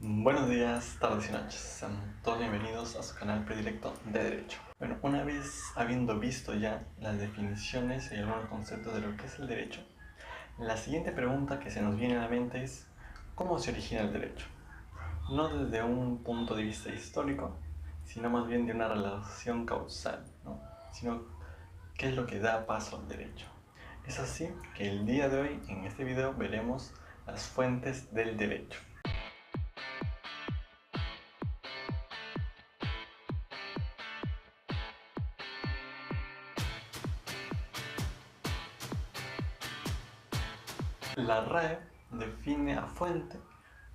Buenos días, tardes y noches. Sean todos bienvenidos a su canal predilecto de Derecho. Bueno, una vez habiendo visto ya las definiciones y algunos conceptos de lo que es el derecho, la siguiente pregunta que se nos viene a la mente es ¿cómo se origina el derecho? No desde un punto de vista histórico, sino más bien de una relación causal, ¿no? Sino qué es lo que da paso al derecho. Es así que el día de hoy, en este video, veremos las fuentes del derecho. La RAE define a fuente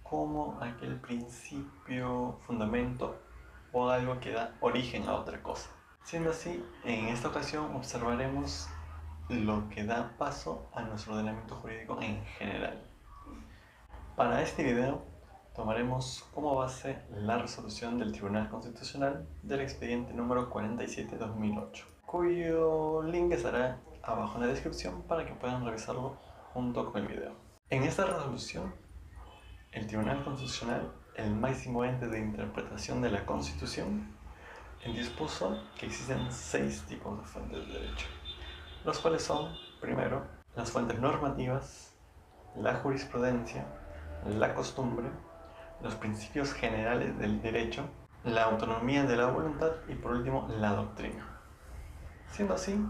como aquel principio, fundamento o algo que da origen a otra cosa. Siendo así, en esta ocasión observaremos lo que da paso a nuestro ordenamiento jurídico en general. Para este video tomaremos como base la resolución del Tribunal Constitucional del expediente número 47/2008, cuyo link estará abajo en la descripción para que puedan revisarlo junto con el video. En esta resolución, el Tribunal Constitucional, el máximo ente de interpretación de la Constitución, dispuso que existen 6 tipos de fuentes de derecho, los cuales son, primero, las fuentes normativas, la jurisprudencia, la costumbre, los principios generales del derecho, la autonomía de la voluntad y por último la doctrina. Siendo así,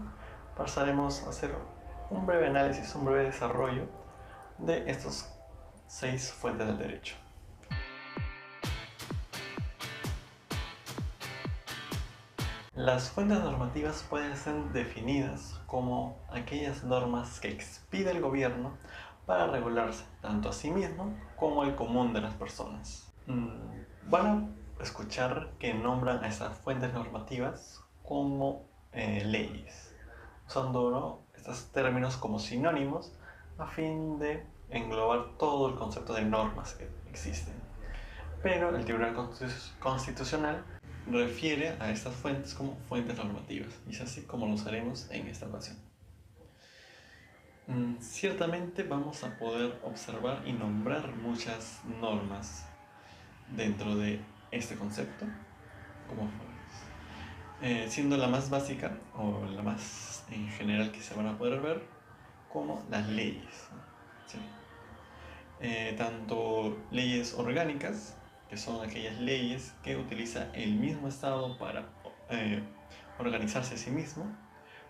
pasaremos a hacer un breve análisis, un breve desarrollo de estos 6 fuentes del derecho. Las fuentes normativas pueden ser definidas como aquellas normas que expide el gobierno para regularse tanto a sí mismo como al común de las personas. Van a escuchar que nombran a estas fuentes normativas como leyes, usando estos términos como sinónimos a fin de englobar todo el concepto de normas que existen. Pero el Tribunal Constitucional refiere a estas fuentes como fuentes normativas, y es así como lo usaremos en esta ocasión. Ciertamente vamos a poder observar y nombrar muchas normas dentro de este concepto, como siendo la más básica o la más en general que se van a poder ver como las leyes, ¿sí? Tanto leyes orgánicas, que son aquellas leyes que utiliza el mismo Estado para organizarse a sí mismo,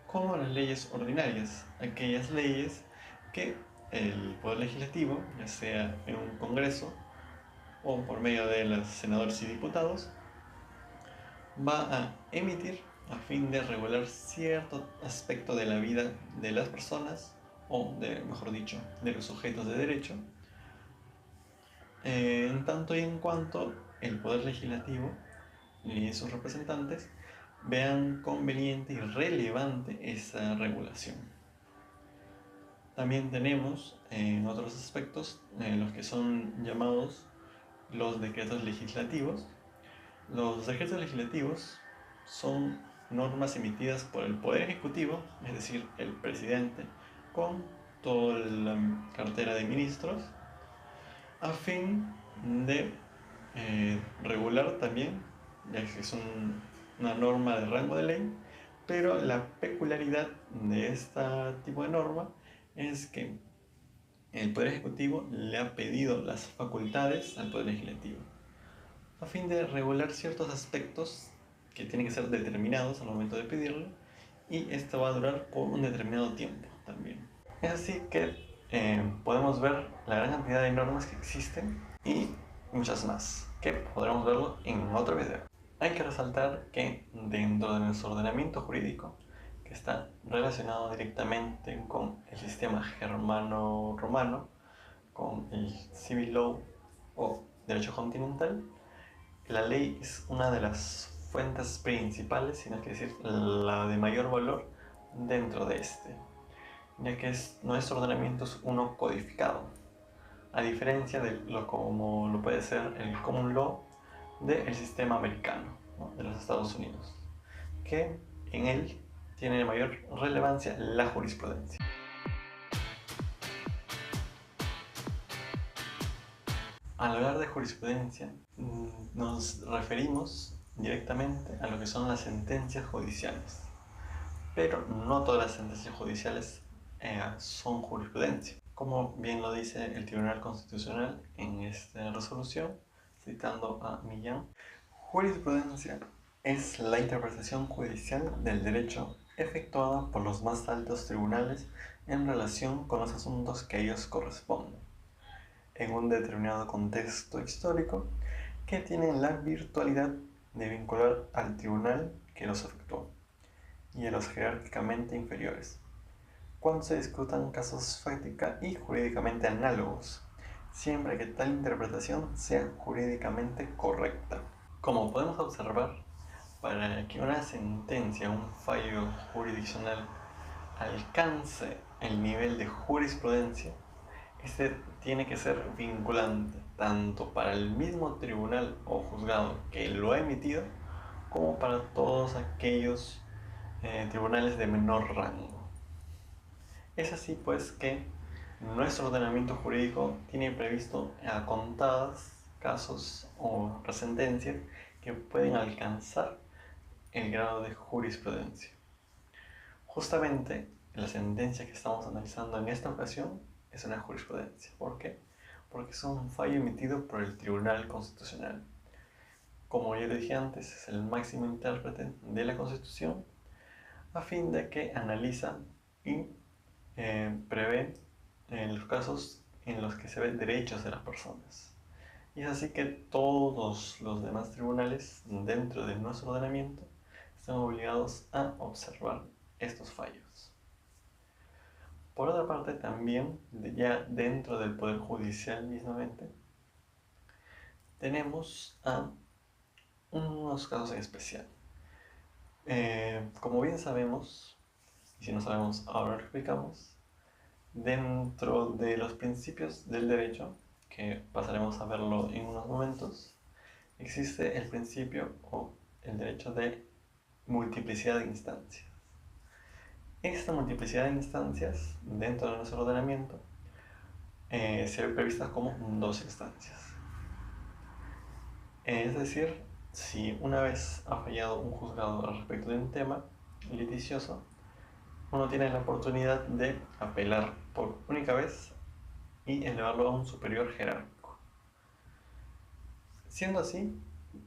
como las leyes ordinarias, aquellas leyes que el Poder Legislativo, ya sea en un Congreso o por medio de los senadores y diputados, va a emitir a fin de regular cierto aspecto de la vida de las personas, o mejor dicho, de los sujetos de derecho, en tanto y en cuanto el Poder Legislativo y sus representantes vean conveniente y relevante esa regulación. También tenemos en otros aspectos los que son llamados los decretos legislativos. Los decretos legislativos son normas emitidas por el Poder Ejecutivo, es decir, el presidente, con toda la cartera de ministros, a fin de regular también, ya que es una norma de rango de ley, pero la peculiaridad de este tipo de norma es que el Poder Ejecutivo le ha pedido las facultades al Poder Legislativo a fin de regular ciertos aspectos que tienen que ser determinados al momento de pedirlo, y esto va a durar por un determinado tiempo también. Es así que podemos ver la gran cantidad de normas que existen y muchas más, que podremos verlo en otro video. Hay que resaltar que dentro de nuestro ordenamiento jurídico, que está relacionado directamente con el sistema germano-romano, con el civil law o derecho continental, la ley es una de las fuentes principales, si no es que decir la de mayor valor dentro de este, ya que nuestro ordenamiento es uno codificado, a diferencia de como lo puede ser el common law del sistema americano, ¿no?, de los Estados Unidos, que en él tiene mayor relevancia la jurisprudencia. Al hablar de jurisprudencia, nos referimos directamente a lo que son las sentencias judiciales. Pero no todas las sentencias judiciales son jurisprudencia. Como bien lo dice el Tribunal Constitucional en esta resolución, citando a Millán, jurisprudencia es la interpretación judicial del derecho efectuada por los más altos tribunales en relación con los asuntos que a ellos corresponden, en un determinado contexto histórico, que tienen la virtualidad de vincular al tribunal que los efectuó y a los jerárquicamente inferiores, cuando se discutan casos fáctica y jurídicamente análogos, siempre que tal interpretación sea jurídicamente correcta. Como podemos observar, para que una sentencia o un fallo jurisdiccional alcance el nivel de jurisprudencia, este tiene que ser vinculante tanto para el mismo tribunal o juzgado que lo ha emitido, como para todos aquellos tribunales de menor rango. Es así pues que nuestro ordenamiento jurídico tiene previsto a contados casos o sentencias que pueden alcanzar el grado de jurisprudencia. Justamente la sentencia que estamos analizando en esta ocasión es una jurisprudencia. ¿Por qué? Porque es un fallo emitido por el Tribunal Constitucional. Como ya dije antes, es el máximo intérprete de la Constitución, a fin de que analiza y prevé los casos en los que se ven derechos de las personas. Y es así que todos los demás tribunales dentro de nuestro ordenamiento están obligados a observar estos fallos. Por otra parte, también ya dentro del Poder Judicial mismamente, tenemos a unos casos en especial. Como bien sabemos, y si no sabemos ahora lo explicamos, dentro de los principios del derecho, que pasaremos a verlo en unos momentos, existe el principio o el derecho de multiplicidad de instancias. Esta multiplicidad de instancias dentro de nuestro ordenamiento se ve prevista como dos instancias. Es decir, si una vez ha fallado un juzgado al respecto de un tema liticioso, uno tiene la oportunidad de apelar por única vez y elevarlo a un superior jerárquico. Siendo así,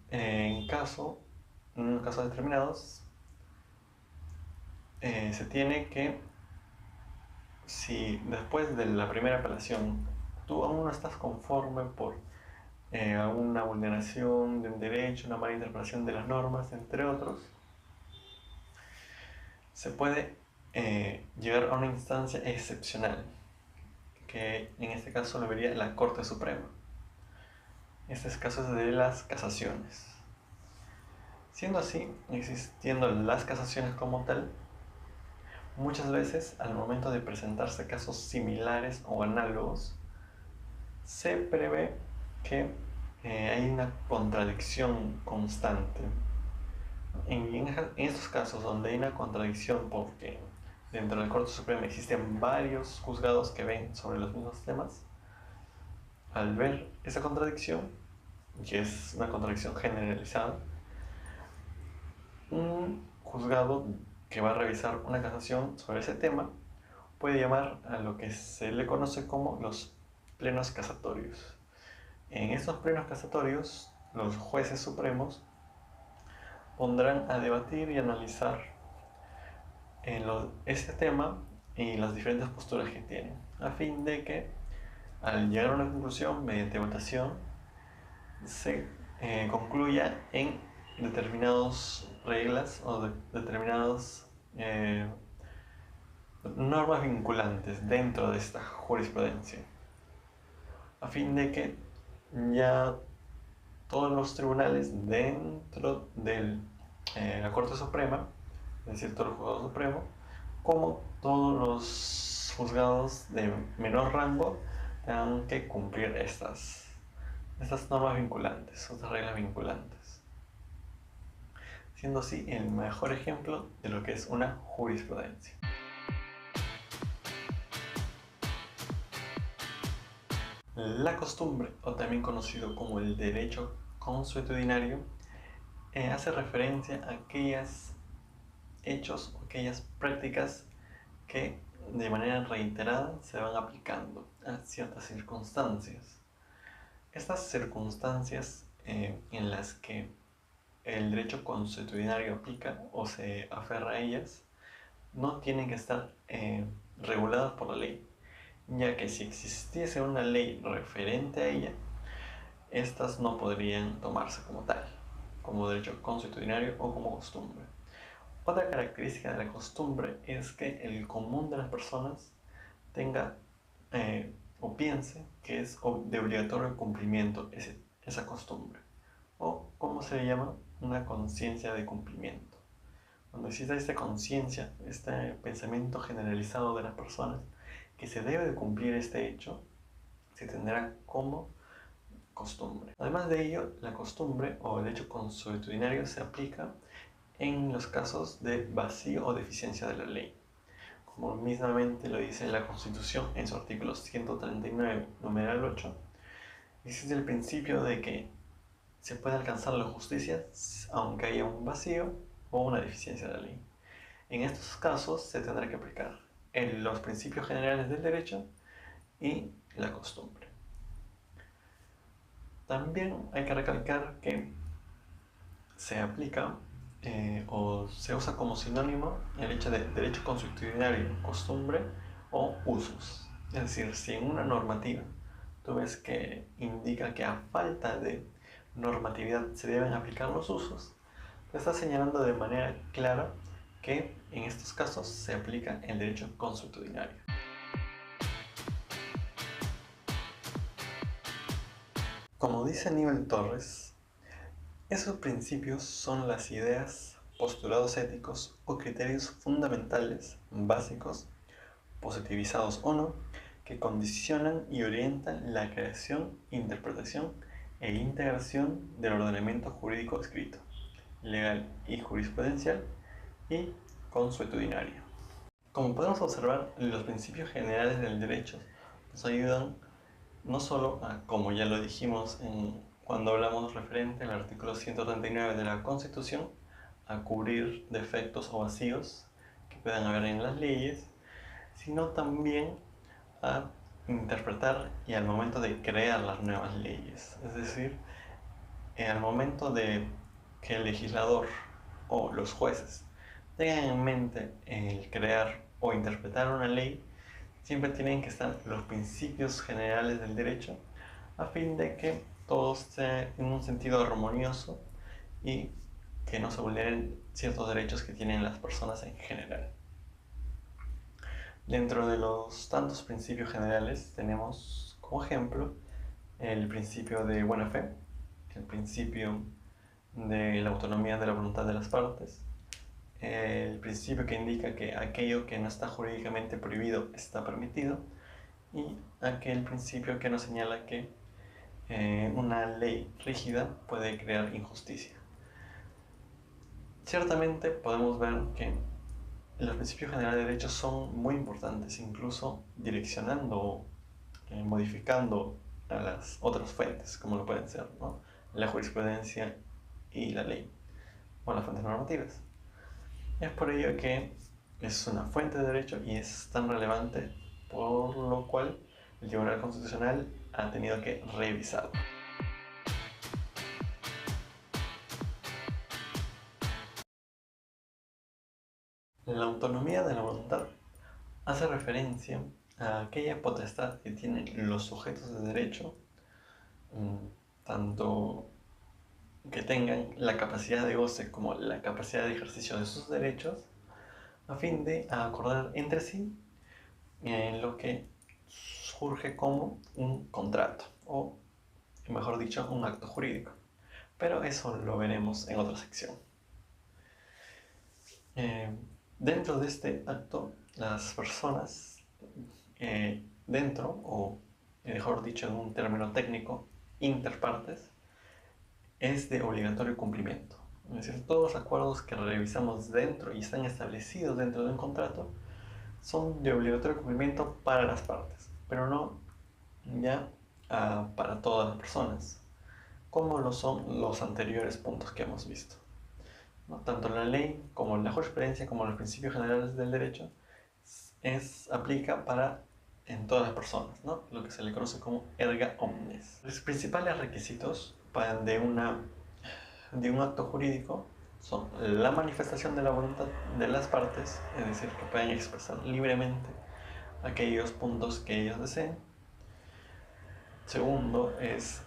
en casos determinados, se tiene que, si después de la primera apelación tú aún no estás conforme por alguna vulneración de un derecho, una mala interpretación de las normas, entre otros, se puede llegar a una instancia excepcional, que en este caso lo vería la Corte Suprema. Este caso es de las casaciones. Siendo así, existiendo las casaciones como tal, muchas veces al momento de presentarse casos similares o análogos, se prevé que hay una contradicción constante. En estos casos donde hay una contradicción porque dentro de la Corte Suprema existen varios juzgados que ven sobre los mismos temas, al ver esa contradicción, que es una contradicción generalizada, un juzgado que va a revisar una casación sobre ese tema puede llamar a lo que se le conoce como los plenos casatorios. En estos plenos casatorios, los jueces supremos pondrán a debatir y analizar este tema y las diferentes posturas que tienen, a fin de que al llegar a una conclusión mediante votación se concluya en determinadas reglas o determinadas normas vinculantes dentro de esta jurisprudencia, a fin de que ya todos los tribunales dentro de la Corte Suprema, es decir, todo el juzgado supremo, como todos los juzgados de menor rango, tengan que cumplir estas normas vinculantes, estas reglas vinculantes, siendo así el mejor ejemplo de lo que es una jurisprudencia. La costumbre, o también conocido como el derecho consuetudinario, hace referencia a aquellos hechos o aquellas prácticas que de manera reiterada se van aplicando a ciertas circunstancias. Estas circunstancias en las que el derecho consuetudinario aplica o se aferra a ellas no tienen que estar reguladas por la ley, ya que si existiese una ley referente a ella, estas no podrían tomarse como tal, como derecho consuetudinario o como costumbre. Otra característica de la costumbre es que el común de las personas tenga o piense que es de obligatorio cumplimiento esa costumbre, o como se le llama, una conciencia de cumplimiento. Cuando existe esta conciencia, este pensamiento generalizado de las personas que se debe de cumplir este hecho, se tendrá como costumbre. Además de ello, la costumbre o el hecho consuetudinario se aplica en los casos de vacío o deficiencia de la ley. Como mismamente lo dice la Constitución en su artículo 139, numeral 8, existe el principio de que se puede alcanzar la justicia aunque haya un vacío o una deficiencia de la ley. En estos casos se tendrá que aplicar los principios generales del derecho y la costumbre. También hay que recalcar que se aplica o se usa como sinónimo el hecho de derecho consuetudinario, costumbre o usos. Es decir, si en una normativa tú ves que indica que a falta de normatividad se deben aplicar los usos, te está señalando de manera clara que en estos casos se aplica el derecho consuetudinario. Como dice Aníbal Torres, esos principios son las ideas, postulados éticos o criterios fundamentales, básicos, positivizados o no, que condicionan y orientan la creación, interpretación e integración del ordenamiento jurídico escrito, legal y jurisprudencial y consuetudinario. Como podemos observar, los principios generales del derecho nos ayudan no solo a, como ya lo dijimos cuando hablamos referente al artículo 139 de la Constitución, a cubrir defectos o vacíos que puedan haber en las leyes, sino también a interpretar y al momento de crear las nuevas leyes. Es decir, al momento de que el legislador o los jueces tengan en mente el crear o interpretar una ley, siempre tienen que estar los principios generales del derecho a fin de que todo esté en un sentido armonioso y que no se vulneren ciertos derechos que tienen las personas en general. Dentro de los tantos principios generales tenemos como ejemplo el principio de buena fe, el principio de la autonomía de la voluntad de las partes, el principio que indica que aquello que no está jurídicamente prohibido está permitido, y aquel principio que nos señala que una ley rígida puede crear injusticia. Ciertamente podemos ver que los principios generales de derecho son muy importantes, incluso direccionando, modificando a las otras fuentes, como lo pueden ser, ¿no?, la jurisprudencia y la ley, o las fuentes normativas. Es por ello que es una fuente de derecho y es tan relevante, por lo cual el Tribunal Constitucional ha tenido que revisarlo. La autonomía de la voluntad hace referencia a aquella potestad que tienen los sujetos de derecho, tanto que tengan la capacidad de goce como la capacidad de ejercicio de sus derechos, a fin de acordar entre sí en lo que surge como un contrato, o mejor dicho, un acto jurídico. Pero eso lo veremos en otra sección. Dentro de este acto, las personas dentro, o mejor dicho en un término técnico, interpartes, es de obligatorio cumplimiento. Es decir, todos los acuerdos que revisamos dentro y están establecidos dentro de un contrato son de obligatorio cumplimiento para las partes, pero no ya para todas las personas, como lo son los anteriores puntos que hemos visto, ¿no? Tanto la ley como la jurisprudencia como los principios generales del derecho aplica para en todas las personas, ¿no? Lo que se le conoce como erga omnes. Los principales requisitos de un acto jurídico son la manifestación de la voluntad de las partes, es decir, que puedan expresar libremente aquellos puntos que ellos deseen. Segundo es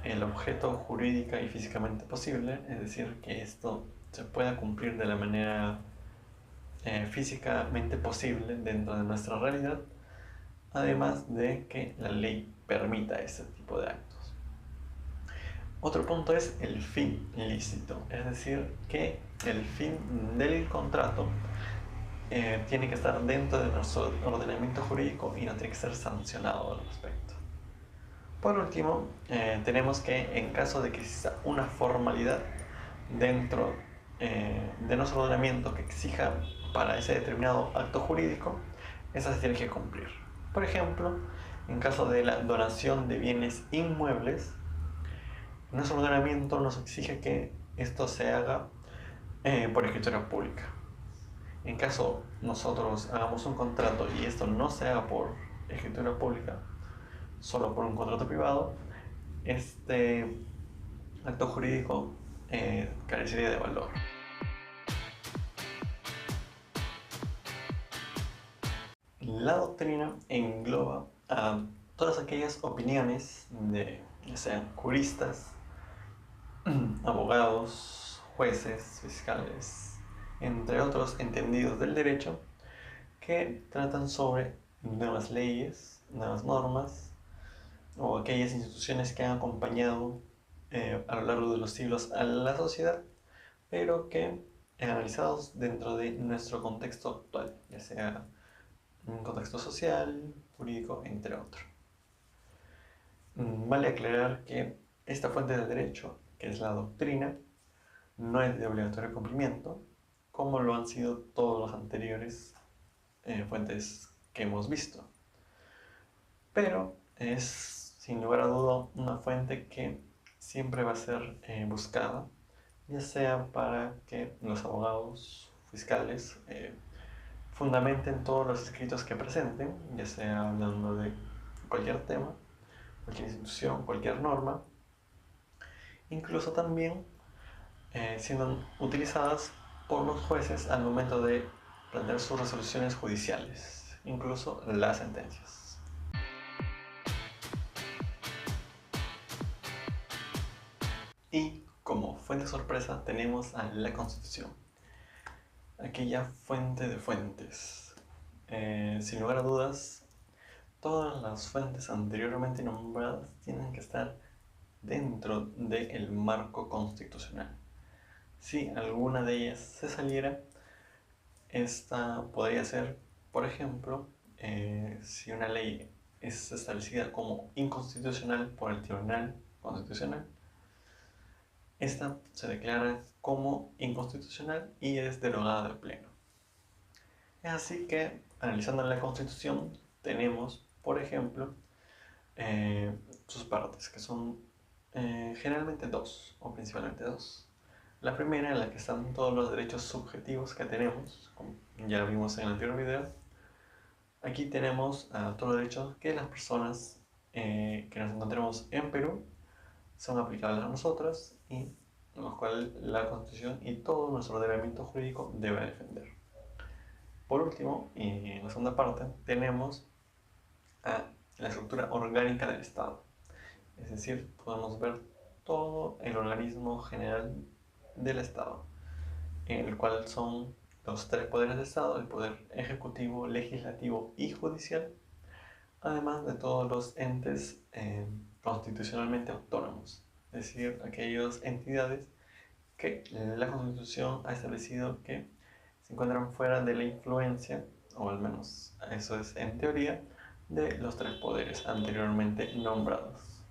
el objeto jurídica y físicamente posible, es decir, que esto se pueda cumplir de la manera físicamente posible dentro de nuestra realidad, además de que la ley permita este tipo de actos. Otro punto es el fin lícito, es decir, que el fin del contrato tiene que estar dentro de nuestro ordenamiento jurídico y no tiene que ser sancionado al respecto. Por último, tenemos que en caso de que exista una formalidad dentro de nuestro ordenamiento que exija para ese determinado acto jurídico, esa se tiene que cumplir. Por ejemplo, en caso de la donación de bienes inmuebles, nuestro ordenamiento nos exige que esto se haga por escritura pública. En caso nosotros hagamos un contrato y esto no se haga por escritura pública, solo por un contrato privado, este acto jurídico carecería de valor. La doctrina engloba a todas aquellas opiniones de, ya sean juristas, abogados, jueces, fiscales, entre otros entendidos del derecho, que tratan sobre nuevas leyes, nuevas normas, o aquellas instituciones que han acompañado a lo largo de los siglos a la sociedad, pero que analizados dentro de nuestro contexto actual, ya sea un contexto social, jurídico, entre otros. Vale aclarar que esta fuente del derecho, que es la doctrina, no es de obligatorio cumplimiento, como lo han sido todos los anteriores fuentes que hemos visto. Pero es, sin lugar a duda, una fuente que siempre va a ser buscada, ya sea para que los abogados fiscales fundamenten todos los escritos que presenten, ya sea hablando de cualquier tema, cualquier institución, cualquier norma, incluso también siendo utilizadas por los jueces al momento de plantear sus resoluciones judiciales, incluso las sentencias. Y como fuente sorpresa tenemos a la Constitución, aquella fuente de fuentes. Sin lugar a dudas, todas las fuentes anteriormente nombradas tienen que estar dentro del marco constitucional. Si alguna de ellas se saliera, esta podría ser, por ejemplo, si una ley es establecida como inconstitucional por el Tribunal Constitucional, esta se declara como inconstitucional y es derogada del Pleno. Es así que, analizando la Constitución, tenemos, por ejemplo, sus partes, que son generalmente dos, o principalmente dos. La primera, en la que están todos los derechos subjetivos que tenemos, como ya vimos en el anterior video. Aquí tenemos todos los derechos que las personas que nos encontremos en Perú son aplicables a nosotros y los cuales la Constitución y todo nuestro ordenamiento jurídico debe defender. Por último, y en la segunda parte, tenemos la estructura orgánica del Estado. Es decir, podemos ver todo el organismo general del Estado, en el cual son los tres poderes del Estado: el poder ejecutivo, legislativo y judicial, además de todos los entes constitucionalmente autónomos, es decir, aquellas entidades que la Constitución ha establecido que se encuentran fuera de la influencia, o al menos eso es en teoría, de los tres poderes anteriormente nombrados.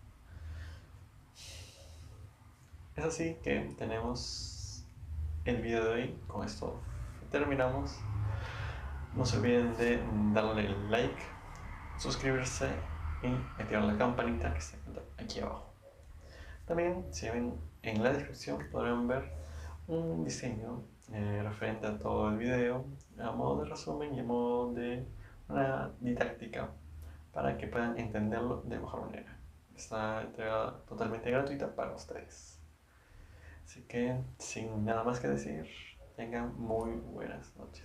Es así que tenemos el video de hoy. Con esto terminamos. No se olviden de darle like, suscribirse y activar la campanita que se encuentra aquí abajo. También, si ven en la descripción, podrán ver un diseño referente a todo el video, a modo de resumen y a modo de una didáctica para que puedan entenderlo de mejor manera. Está entregada totalmente gratuita para ustedes. Así que, sin nada más que decir, tengan muy buenas noches.